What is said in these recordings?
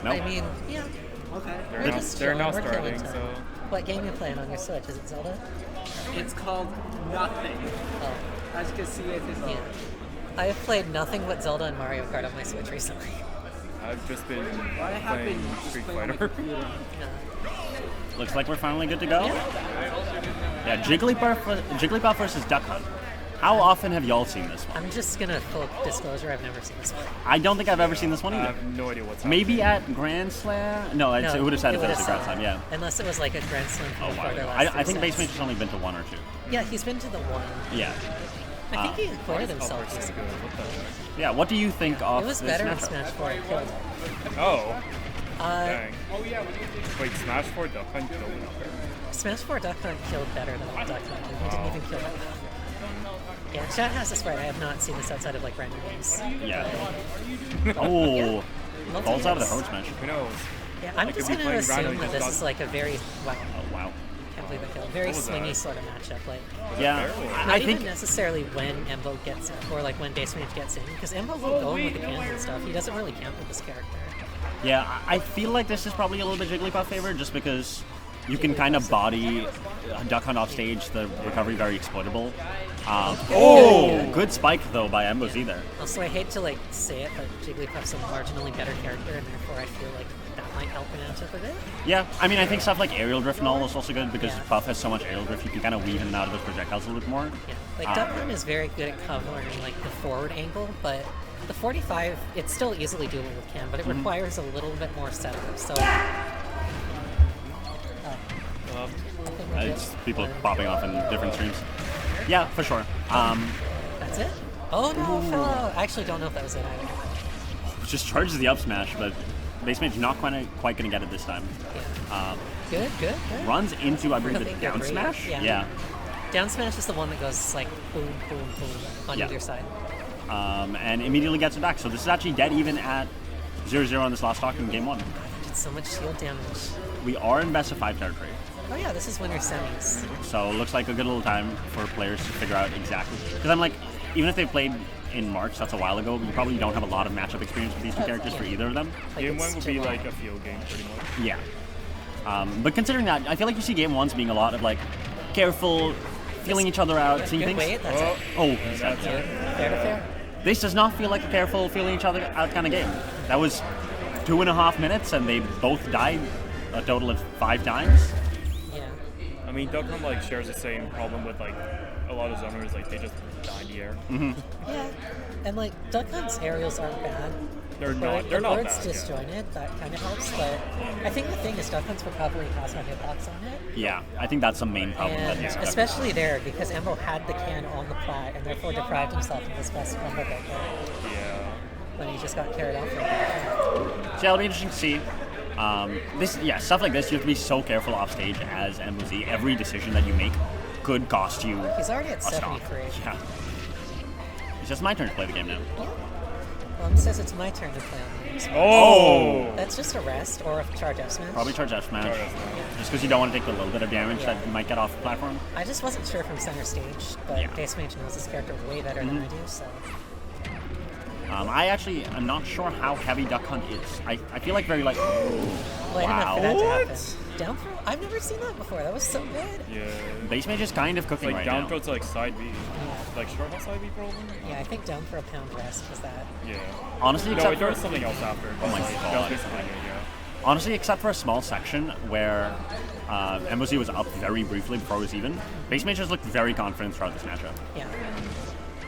No. I mean, yeah. Okay. They're not starting, so... What game are you playing on your Switch? Is it Zelda? It's called Nothing. Oh. As you can see, it is. Yeah. I have played nothing but Zelda and Mario Kart on my Switch recently. I've just been I have playing been just Street playing on my Fighter. computer. Yeah. Looks like we're finally good to go. Yeah, Jigglypuff versus Duck Hunt. How often have y'all seen this one? I'm just gonna full disclosure, I've never seen this one. I don't think I've ever seen this one I either. have no idea what's happening. Maybe at Grand Slam? No, it would have said if it was a Grand Slam, yeah. Unless it was like a Grand Slam Oh, before wow. their last I think three Bassmage sets. has only been to one or two. Yeah, he's been to the one. Yeah. I think he acquitted himself recently. Yeah, what do you think of It was this better in matchup? Smash 4. It killed him. Oh. Uh, Dang. Wait, Smash 4 Duck Hunt killed him. Smash 4 Duck Hunt killed better than Duck Hunt, and he didn't even kill him. Yeah, chat has this right. I have not seen this outside of like random games. Yeah. Oh, Yeah. falls out of the forward smash. Who knows? Yeah, I'm I just could be gonna playing Rhino, assume he that just this is got- like a very wow. Oh, wow. Can't believe I killed. Very What was swingy that? sort of matchup. Like Yeah, not I even think necessarily when Embo gets in, or like when Bassmage gets in, because Embo will go in with the cans and stuff. He doesn't really camp with this character. yeah, I feel like this is probably a little bit Jigglypuff favored just because you can kind of body Duck Hunt off stage, the recovery very exploitable. Good spike though by MOZ there. Also, I hate to like say it, but Jigglypuff's a marginally better character, and therefore I feel like that might help in matchup a bit. Yeah, I mean I think stuff like aerial drift and all is also good because Yeah. Puff has so much aerial drift you can kind of weave in and out of those projectiles a little bit more. Yeah, like Duck Hunt is very good at covering like the forward angle, but the 45, it's still easily doable with Cam, but it requires a little bit more setup. So It's people popping off in different streams. Yeah, for sure. that's it. Oh no, fell out. I actually don't know if that was it either. Just charges the up smash, but Bassmage not quite going to get it this time. Good. Runs into, I believe, Really the good down read. smash? Yeah. Down smash is the one that goes like boom, boom, boom on Yeah. either side. And immediately gets it back. So this is actually dead even at 0-0 on this last stock in game one. Did so much shield damage. We are in best of 5 territory. Oh yeah, this is winner semis. So it looks like a good little time for players to figure out exactly. Because I'm like, even if they played in March, that's a while ago, you probably don't have a lot of matchup experience with these two characters for either of them. Like, Game it's 1 would be July. like a field game, pretty much. Yeah. But considering that, I feel like you see game ones being a lot of like, careful, feeling each other out, seeing Good things. wait, that's it. Oh, he's dead. That's it. Fair to fair. This does not feel like a careful, feeling each other out kind of game. That was 2.5 minutes, and they both died a total of 5 times. Yeah. I mean, Duck Hunt like shares the same problem with like a lot of zoners, like they just die in the air. Yeah. And like Duck Hunt's aerials aren't bad. They're The not. board- They're the not board's bad. Yeah. disjointed, that kind of helps, but I think the thing is Duck Hunt's recovery has no hitbox on it. Yeah, I think that's the main problem. that And he's especially there, because Embo had the can on the plat and therefore deprived himself of his best combo pick Yeah. when he just got carried off. So yeah, it'll be interesting to see. Stuff like this, you have to be so careful off stage as MOZ. Every decision that you make could cost you He's already at a stock. 73. Yeah. It's just my turn to play the game now. Yeah. Well, it says it's my turn to play on the game. So Oh! that's just a rest or a charge F smash. Probably charge F smash. Charge F smash. Just because you don't want to take the little bit of damage Yeah. that you might get off the platform. I just wasn't sure from center stage, but Yeah. Bassmage knows this character way better than I do, so. I actually am not sure how heavy Duck Hunt is. I feel like very like. Well, I didn't Wow. for that to happen. What? Down throw? I've never seen that before. That was so good. Yeah. Bassmage is kind of cooking Like right down now. throw to like side B. Like short hell side B probably? Yeah, I think down for a pound rest was that. Yeah. Honestly, No, except wait, there for was something else after. Oh my Like, God. that was something, yeah. honestly, except for a small section where MOZ was up very briefly before it was even, Bassmage has looked very confident throughout this matchup. Yeah.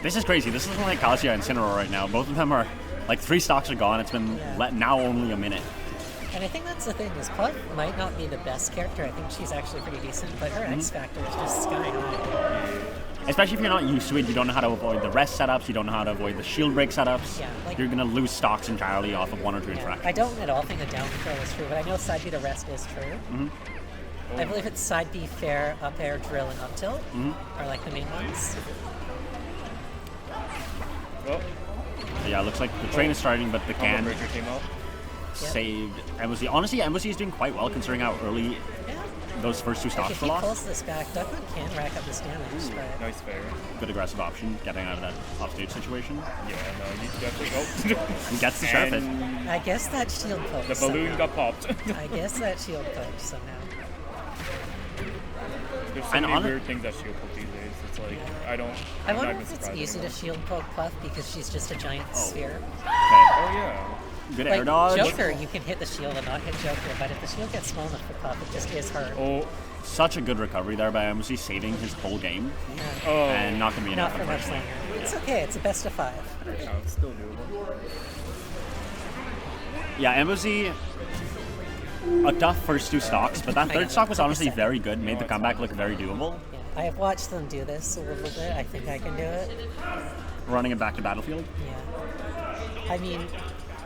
This is crazy. This is like Kazuya and Cinnamon right now. Both of them are like 3 stocks are gone. It's been Yeah. now only a minute. And I think that's the thing, is Puff might not be the best character. I think she's actually pretty decent, but her X factor is just sky high. Especially if you're not used to it, you don't know how to avoid the rest setups, you don't know how to avoid the shield break setups. Yeah, like- You're gonna lose stocks entirely off of 1 or 2 Yeah. interactions. I don't at all think the down throw is true, but I know side B to rest is true. I believe it's side B fair, up air, drill, and up tilt are like the main ones. Oh, So yeah, it looks like the train is starting, but the combo can breaker came out. saved MOZ. Honestly, MOZ is doing quite well considering how early Yeah. those first two stocks If for he loss. pulls this back, Duck Hunt can rack up this damage, but Nice fair. Good aggressive option, getting out of that offstage situation. Yeah, no, you definitely go. And gets the sheriff hit. And I guess that shield poked the balloon somehow. got popped. I guess that shield poked somehow. There's so And many on it- weird things that shield poke these days. It's like, Yeah. I don't. I I'm wonder not if even it's surprised easy to anymore. shield poke Puff because she's just a giant sphere. Okay. Oh yeah. Good air Like dodge. Joker, you can hit the shield and not hit Joker, but if the shield gets small enough for Puff, it just is hard. Oh. Such a good recovery there by MZ, saving his whole game. Yeah. Oh. And not going to be Not enough, for much unfortunately. longer. It's okay. It's a best of 5. Yeah, it's still doable. Yeah, MZ, a tough first two stocks, but that third stock was honestly very good, made the comeback look very doable. Yeah. I have watched them do this a little bit. I think I can do it. Running it back to Battlefield. Yeah. I mean,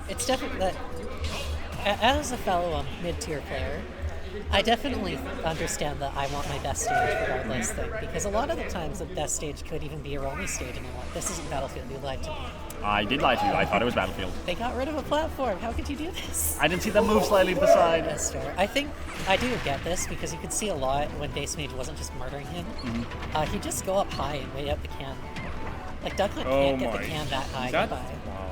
it's definitely that. As a fellow mid-tier player, I definitely understand that I want my best stage regardless thing, because a lot of the times the best stage could even be your only stage, and I'm like, this isn't Battlefield, you lied to me. I did lie to you, I thought it was Battlefield. They got rid of a platform, how could you do this? I didn't see them move slightly to the side. That's fair. I think I do get this, because you could see a lot when Bassmage wasn't just murdering him. He'd just go up high and wait out the can. Like, Duck Hunt Oh can't get my. the can that high That, goodbye. wow.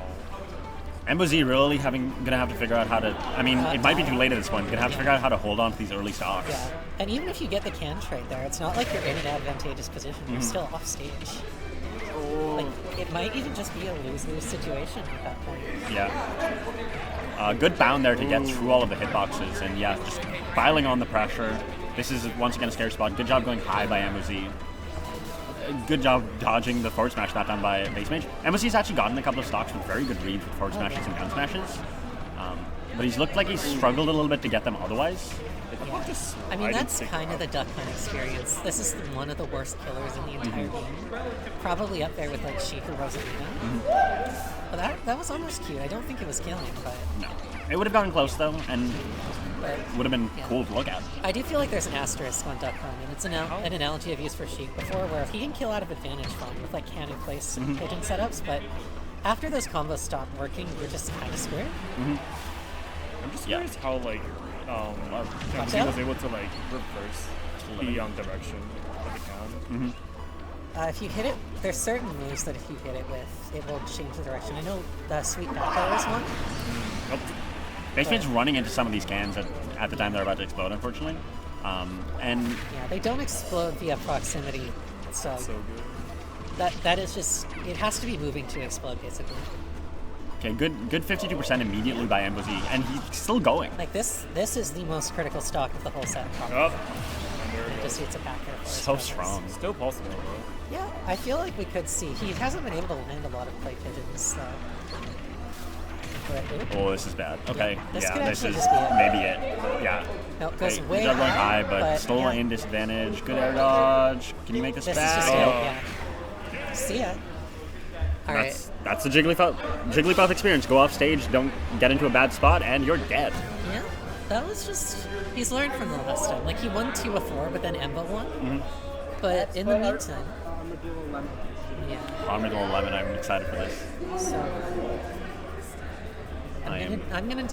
MZ really gonna have to figure out how to. I mean, it might be too late at this point. Gonna have to figure out how to hold on to these early stocks. Yeah. And even if you get the can trade there, it's not like you're in an advantageous position. You're still off stage. Like, it might even just be a lose-lose situation at that point. Yeah. Good bound there to get through all of the hitboxes, and yeah, just piling on the pressure. This is once again a scary spot. Good job going high by MZ. Good job dodging the forward smash that time by Bassmage. MSC's actually gotten a couple of stocks with very good reads with forward smashes and down smashes. But he's looked like he's struggled a little bit to get them otherwise. Yeah. I mean, that's kind of the Duck Hunt experience. This is one of the worst killers in the entire game. Probably up there with like Sheik or Rosalina. But that was almost cute. I don't think it was killing, but No. It would have gotten close though, and but would have been yeah. cool to look at. I do feel like there's an asterisk on Duck Hunt, and it's an analogy I've used for Sheik before, where he can kill out of advantage fine with like can in place and pigeon setups, but after those combos stop working, you're just kind of screwed. I'm just Yeah. curious how like Watch he out. was able to like reverse the direction of the can. If you hit it, there's certain moves that if you hit it with, it will change the direction. I know the Sweet Back Air is one. Nope. Bassmage's running into some of these cans at the time they're about to explode, unfortunately. And Yeah, they don't explode via proximity, so So good. that is just, it has to be moving to explode, basically. okay, good 52% immediately by Embozy, and he's still going. Like this is the most critical stock of the whole set, probably. Up. It just hits a back air. for us, So I guess. strong. Still possible, bro. Yeah, I feel like we could see. He hasn't been able to land a lot of play pigeons, so. But, Oh, this is bad. Okay, This yeah, could this actually is just be it. maybe it. Yeah. no, it goes Okay, way good job going high, high, but still yeah, in disadvantage. Good air dodge. Can you make this this is back? just it, Oh. yeah. See ya. Alright. That's the Jigglypuff experience. Go off stage, don't get into a bad spot, and you're dead. Yeah, that was just. He's learned from the last time. Like, he won 2 of 4, but then Emba won. But in the meantime. Yeah, Armadillo 11, I'm excited for this. so. I am. I'm gonna